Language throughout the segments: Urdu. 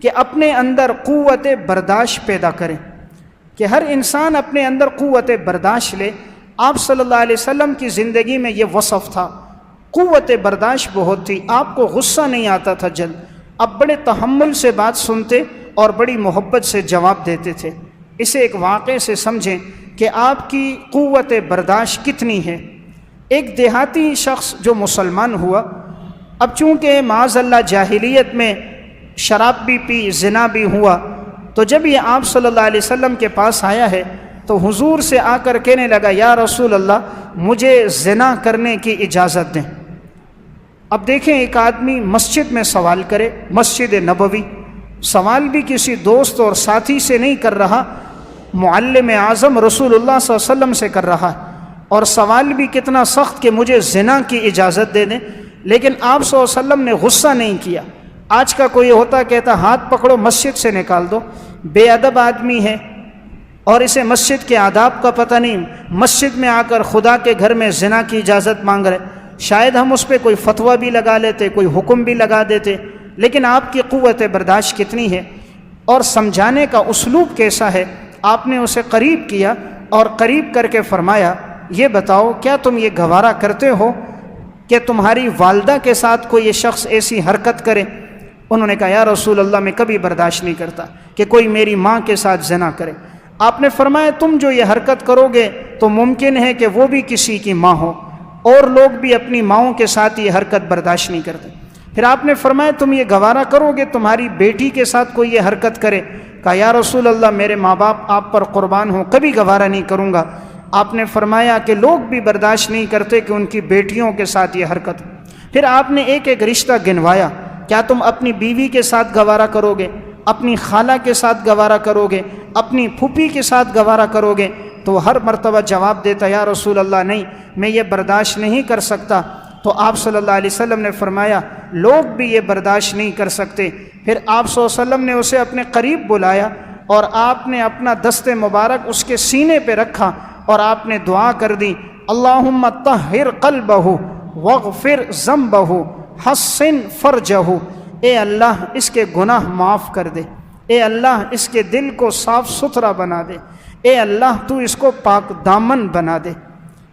کہ اپنے اندر قوت برداشت پیدا کریں، کہ ہر انسان اپنے اندر قوت برداشت لے۔ آپ صلی اللہ علیہ وسلم کی زندگی میں یہ وصف تھا، قوت برداشت بہت تھی، آپ کو غصہ نہیں آتا تھا جلد، اب بڑے تحمل سے بات سنتے اور بڑی محبت سے جواب دیتے تھے۔ اسے ایک واقعے سے سمجھیں کہ آپ کی قوت برداشت کتنی ہے۔ ایک دیہاتی شخص جو مسلمان ہوا، اب چونکہ معاذ اللہ جاہلیت میں شراب بھی پی، زنا بھی ہوا، تو جب یہ آپ صلی اللہ علیہ وسلم کے پاس آیا ہے تو حضور سے آ کر کہنے لگا، یا رسول اللہ مجھے زنا کرنے کی اجازت دیں۔ اب دیکھیں، ایک آدمی مسجد میں سوال کرے، مسجد نبوی، سوال بھی کسی دوست اور ساتھی سے نہیں کر رہا، معلم اعظم رسول اللہ صلی اللہ علیہ وسلم سے کر رہا ہے، اور سوال بھی کتنا سخت کہ مجھے زنا کی اجازت دے دیں، لیکن آپ صلی اللہ علیہ وسلم نے غصہ نہیں کیا۔ آج کا کوئی ہوتا کہتا ہاتھ پکڑو مسجد سے نکال دو، بے ادب آدمی ہے اور اسے مسجد کے آداب کا پتہ نہیں، مسجد میں آ کر خدا کے گھر میں زنا کی اجازت مانگ رہے، شاید ہم اس پہ کوئی فتویٰ بھی لگا لیتے، کوئی حکم بھی لگا دیتے، لیکن آپ کی قوت برداشت کتنی ہے اور سمجھانے کا اسلوب کیسا ہے۔ آپ نے اسے قریب کیا اور قریب کر کے فرمایا، یہ بتاؤ کیا تم یہ گوارا کرتے ہو کہ تمہاری والدہ کے ساتھ کوئی یہ شخص ایسی حرکت کرے؟ انہوں نے کہا، یا رسول اللہ میں کبھی برداشت نہیں کرتا کہ کوئی میری ماں کے ساتھ زنا کرے۔ آپ نے فرمایا، تم جو یہ حرکت کرو گے تو ممکن ہے کہ وہ بھی کسی کی ماں ہو، اور لوگ بھی اپنی ماؤں کے ساتھ یہ حرکت برداشت نہیں کرتے۔ پھر آپ نے فرمایا، تم یہ گوارا کرو گے تمہاری بیٹی کے ساتھ کوئی یہ حرکت کرے؟ کہا، یا رسول اللہ میرے ماں باپ آپ پر قربان ہوں، کبھی گوارا نہیں کروں گا۔ آپ نے فرمایا کہ لوگ بھی برداشت نہیں کرتے کہ ان کی بیٹیوں کے ساتھ یہ حرکت۔ پھر آپ نے ایک ایک رشتہ گنوایا، کیا تم اپنی بیوی کے ساتھ گوارا کرو گے، اپنی خالہ کے ساتھ گوارا کرو گے، اپنی پھوپھی کے ساتھ گوارا کرو گے؟ تو ہر مرتبہ جواب دیتا، یا رسول اللہ نہیں، میں یہ برداشت نہیں کر سکتا۔ تو آپ صلی اللہ علیہ وسلم نے فرمایا، لوگ بھی یہ برداشت نہیں کر سکتے۔ پھر آپ صلی اللہ علیہ وسلم نے اسے اپنے قریب بلایا اور آپ نے اپنا دست مبارک اس کے سینے پہ رکھا اور آپ نے دعا کر دی، اللہم طہر قلبہ واغفر ذنبہ حسن فرجہ، اے اللہ اس کے گناہ معاف کر دے، اے اللہ اس کے دل کو صاف ستھرا بنا دے، اے اللہ تو اس کو پاک دامن بنا دے۔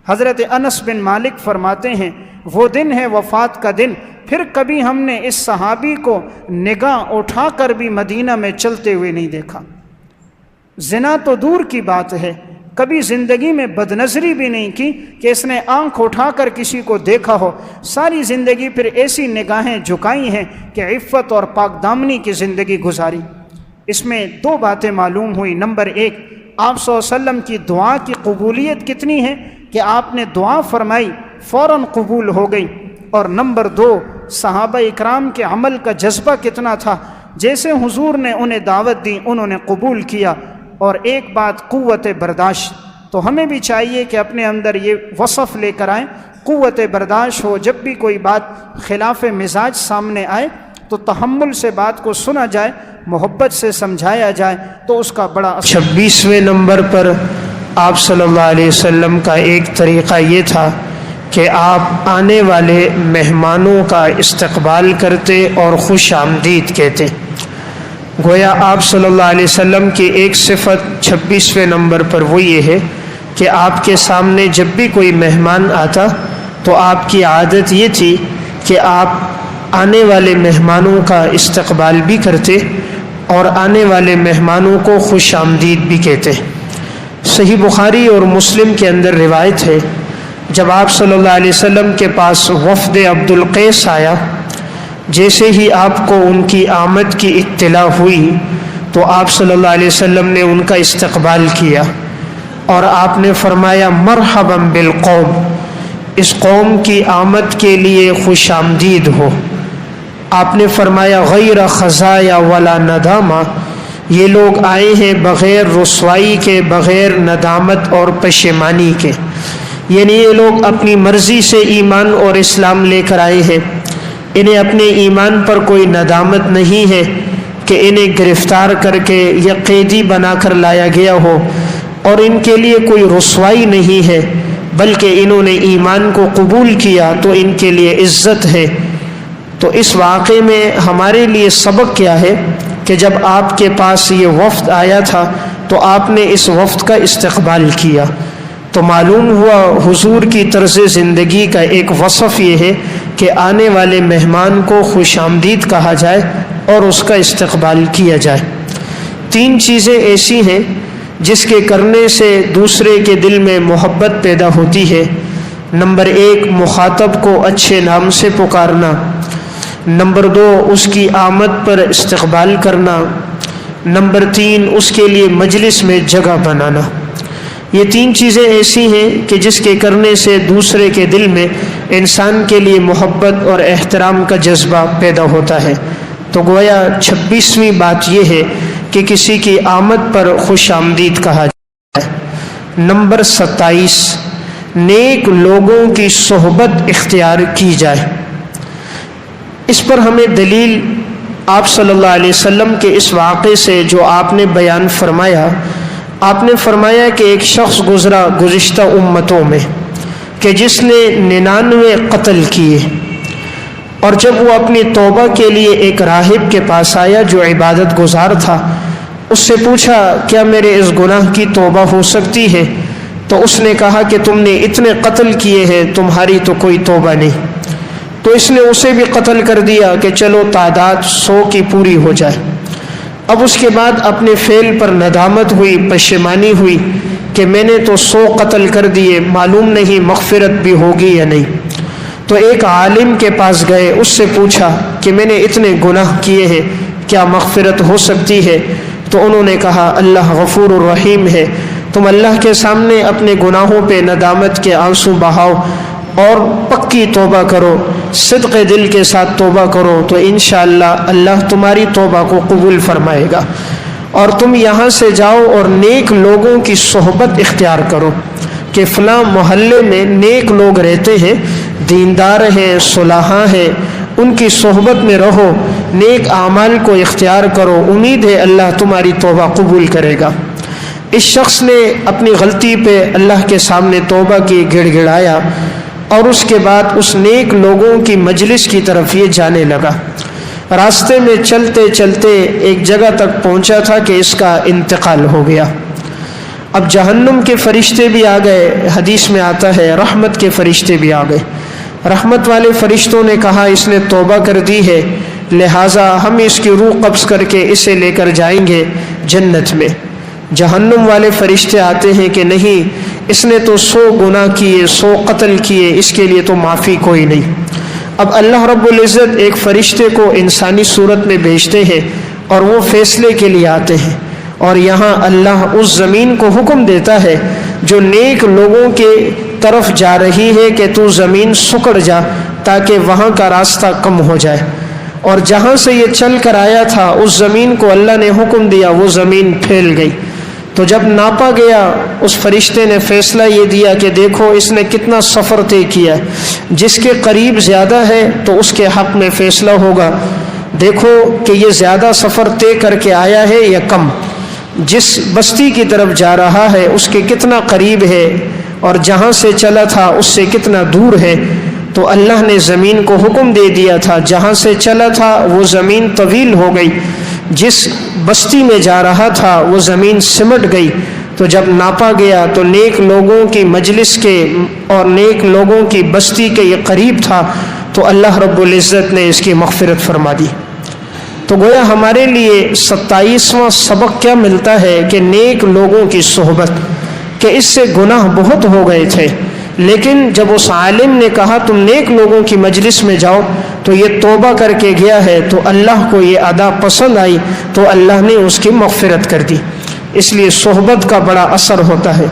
حضرت انس بن مالک فرماتے ہیں، وہ دن ہے وفات کا دن، پھر کبھی ہم نے اس صحابی کو نگاہ اٹھا کر بھی مدینہ میں چلتے ہوئے نہیں دیکھا۔ زنا تو دور کی بات ہے، کبھی زندگی میں بدنظری بھی نہیں کی کہ اس نے آنکھ اٹھا کر کسی کو دیکھا ہو۔ ساری زندگی پھر ایسی نگاہیں جھکائی ہیں کہ عفت اور پاک دامنی کی زندگی گزاری۔ اس میں دو باتیں معلوم ہوئی۔ نمبر ایک، آپ صلی اللہ علیہ وسلم کی دعا کی قبولیت کتنی ہے کہ آپ نے دعا فرمائی فوراً قبول ہو گئی۔ اور نمبر دو، صحابہ اکرام کے عمل کا جذبہ کتنا تھا، جیسے حضور نے انہیں دعوت دی انہوں نے قبول کیا۔ اور ایک بات، قوت برداشت، تو ہمیں بھی چاہیے کہ اپنے اندر یہ وصف لے کر آئیں، قوت برداشت ہو، جب بھی کوئی بات خلاف مزاج سامنے آئے تو تحمل سے بات کو سنا جائے، محبت سے سمجھایا جائے تو اس کا بڑا اثر۔ 26ویں نمبر پر آپ صلی اللہ علیہ وسلم کا ایک طریقہ یہ تھا کہ آپ آنے والے مہمانوں کا استقبال کرتے اور خوش آمدید کہتے۔ گویا آپ صلی اللہ علیہ وسلم کی ایک صفت 26ویں نمبر پر وہ یہ ہے کہ آپ کے سامنے جب بھی کوئی مہمان آتا تو آپ کی عادت یہ تھی کہ آپ آنے والے مہمانوں کا استقبال بھی کرتے اور آنے والے مہمانوں کو خوش آمدید بھی کہتے۔ صحیح بخاری اور مسلم کے اندر روایت ہے، جب آپ صلی اللہ علیہ وسلم کے پاس وفد عبد القیس آیا، جیسے ہی آپ کو ان کی آمد کی اطلاع ہوئی تو آپ صلی اللہ علیہ وسلم نے ان کا استقبال کیا اور آپ نے فرمایا، مرحبا بالقوم، اس قوم کی آمد کے لیے خوش آمدید ہو۔ آپ نے فرمایا، غیر خزایا ولا ندامہ، یہ لوگ آئے ہیں بغیر رسوائی کے، بغیر ندامت اور پشیمانی کے، یعنی یہ لوگ اپنی مرضی سے ایمان اور اسلام لے کر آئے ہیں، انہیں اپنے ایمان پر کوئی ندامت نہیں ہے کہ انہیں گرفتار کر کے یا قیدی بنا کر لایا گیا ہو، اور ان کے لیے کوئی رسوائی نہیں ہے، بلکہ انہوں نے ایمان کو قبول کیا تو ان کے لیے عزت ہے۔ تو اس واقعے میں ہمارے لیے سبق کیا ہے کہ جب آپ کے پاس یہ وفد آیا تھا تو آپ نے اس وفد کا استقبال کیا۔ تو معلوم ہوا حضور کی طرز زندگی کا ایک وصف یہ ہے کہ آنے والے مہمان کو خوش آمدید کہا جائے اور اس کا استقبال کیا جائے۔ 3 چیزیں ایسی ہیں جس کے کرنے سے دوسرے کے دل میں محبت پیدا ہوتی ہے۔ نمبر 1، مخاطب کو اچھے نام سے پکارنا۔ نمبر 2، اس کی آمد پر استقبال کرنا۔ نمبر 3، اس کے لیے مجلس میں جگہ بنانا۔ یہ 3 چیزیں ایسی ہیں کہ جس کے کرنے سے دوسرے کے دل میں انسان کے لیے محبت اور احترام کا جذبہ پیدا ہوتا ہے۔ تو گویا 26ویں بات یہ ہے کہ کسی کی آمد پر خوش آمدید کہا جائے۔ نمبر 27، نیک لوگوں کی صحبت اختیار کی جائے۔ اس پر ہمیں دلیل آپ صلی اللہ علیہ وسلم کے اس واقعے سے جو آپ نے بیان فرمایا، آپ نے فرمایا کہ ایک شخص گزرا گزشتہ امتوں میں کہ جس نے 99 قتل کیے، اور جب وہ اپنی توبہ کے لیے ایک راہب کے پاس آیا جو عبادت گزار تھا، اس سے پوچھا کیا میرے اس گناہ کی توبہ ہو سکتی ہے؟ تو اس نے کہا کہ تم نے اتنے قتل کیے ہیں، تمہاری تو کوئی توبہ نہیں۔ تو اس نے اسے بھی قتل کر دیا کہ چلو تعداد 100 کی پوری ہو جائے۔ اب اس کے بعد اپنے فعل پر ندامت ہوئی، پشیمانی ہوئی کہ میں نے تو 100 قتل کر دیے، معلوم نہیں مغفرت بھی ہوگی یا نہیں۔ تو ایک عالم کے پاس گئے، اس سے پوچھا کہ میں نے اتنے گناہ کیے ہیں، کیا مغفرت ہو سکتی ہے؟ تو انہوں نے کہا اللہ غفور الرحیم ہے، تم اللہ کے سامنے اپنے گناہوں پہ ندامت کے آنسو بہاؤ اور پکی توبہ کرو، صدق دل کے ساتھ توبہ کرو، تو انشاءاللہ اللہ تمہاری توبہ کو قبول فرمائے گا۔ اور تم یہاں سے جاؤ اور نیک لوگوں کی صحبت اختیار کرو کہ فلاں محلے میں نیک لوگ رہتے ہیں، دیندار ہیں، صلحاء ہیں، ان کی صحبت میں رہو، نیک اعمال کو اختیار کرو، امید ہے اللہ تمہاری توبہ قبول کرے گا۔ اس شخص نے اپنی غلطی پہ اللہ کے سامنے توبہ کی، گڑ گڑایا، اور اس کے بعد اس نیک لوگوں کی مجلس کی طرف یہ جانے لگا۔ راستے میں چلتے چلتے ایک جگہ تک پہنچا تھا کہ اس کا انتقال ہو گیا۔ اب جہنم کے فرشتے بھی آ گئے، حدیث میں آتا ہے رحمت کے فرشتے بھی آ گئے۔ رحمت والے فرشتوں نے کہا اس نے توبہ کر دی ہے، لہٰذا ہم اس کی روح قبض کر کے اسے لے کر جائیں گے جنت میں۔ جہنم والے فرشتے آتے ہیں کہ نہیں، اس نے تو 100 گناہ کیے، 100 قتل کیے، اس کے لیے تو معافی کوئی نہیں۔ اب اللہ رب العزت ایک فرشتے کو انسانی صورت میں بھیجتے ہیں اور وہ فیصلے کے لیے آتے ہیں، اور یہاں اللہ اس زمین کو حکم دیتا ہے جو نیک لوگوں کے طرف جا رہی ہے کہ تو زمین سکڑ جا تاکہ وہاں کا راستہ کم ہو جائے، اور جہاں سے یہ چل کر آیا تھا اس زمین کو اللہ نے حکم دیا، وہ زمین پھیل گئی۔ تو جب ناپا گیا، اس فرشتے نے فیصلہ یہ دیا کہ دیکھو اس نے کتنا سفر طے کیا ہے، جس کے قریب زیادہ ہے تو اس کے حق میں فیصلہ ہوگا، دیکھو کہ یہ زیادہ سفر طے کر کے آیا ہے یا کم، جس بستی کی طرف جا رہا ہے اس کے کتنا قریب ہے اور جہاں سے چلا تھا اس سے کتنا دور ہے۔ تو اللہ نے زمین کو حکم دے دیا تھا، جہاں سے چلا تھا وہ زمین طویل ہو گئی، جس بستی میں جا رہا تھا وہ زمین سمٹ گئی۔ تو جب ناپا گیا تو نیک لوگوں کی مجلس کے اور نیک لوگوں کی بستی کے یہ قریب تھا، تو اللہ رب العزت نے اس کی مغفرت فرما دی۔ تو گویا ہمارے لیے 27واں سبق کیا ملتا ہے کہ نیک لوگوں کی صحبت، کہ اس سے گناہ بہت ہو گئے تھے، لیکن جب اس عالم نے کہا تم نیک لوگوں کی مجلس میں جاؤ تو یہ توبہ کر کے گیا ہے، تو اللہ کو یہ ادا پسند آئی، تو اللہ نے اس کی مغفرت کر دی۔ اس لیے صحبت کا بڑا اثر ہوتا ہے۔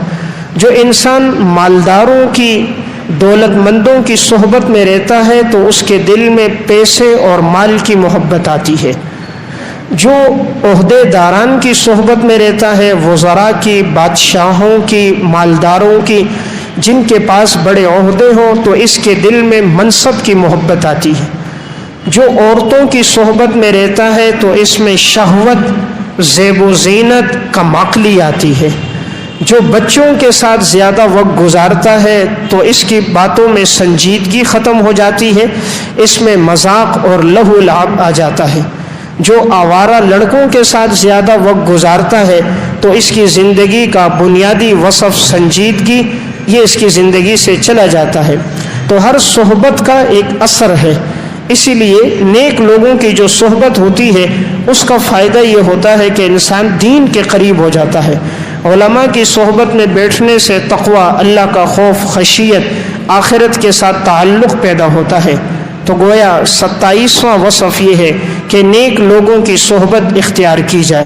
جو انسان مالداروں کی، دولت مندوں کی صحبت میں رہتا ہے تو اس کے دل میں پیسے اور مال کی محبت آتی ہے۔ جو عہدے داران کی صحبت میں رہتا ہے، وزراء کی، بادشاہوں کی، مالداروں کی، جن کے پاس بڑے عہدے ہوں، تو اس کے دل میں منصب کی محبت آتی ہے۔ جو عورتوں کی صحبت میں رہتا ہے تو اس میں شہوت، زیب و زینت، کماقلی آتی ہے۔ جو بچوں کے ساتھ زیادہ وقت گزارتا ہے تو اس کی باتوں میں سنجیدگی ختم ہو جاتی ہے، اس میں مذاق اور لہو لعب آ جاتا ہے۔ جو آوارہ لڑکوں کے ساتھ زیادہ وقت گزارتا ہے تو اس کی زندگی کا بنیادی وصف سنجیدگی یہ اس کی زندگی سے چلا جاتا ہے۔ تو ہر صحبت کا ایک اثر ہے، اسی لیے نیک لوگوں کی جو صحبت ہوتی ہے اس کا فائدہ یہ ہوتا ہے کہ انسان دین کے قریب ہو جاتا ہے۔ علماء کی صحبت میں بیٹھنے سے تقوی، اللہ کا خوف، خشیت، آخرت کے ساتھ تعلق پیدا ہوتا ہے۔ تو گویا 27واں وصف یہ ہے کہ نیک لوگوں کی صحبت اختیار کی جائے۔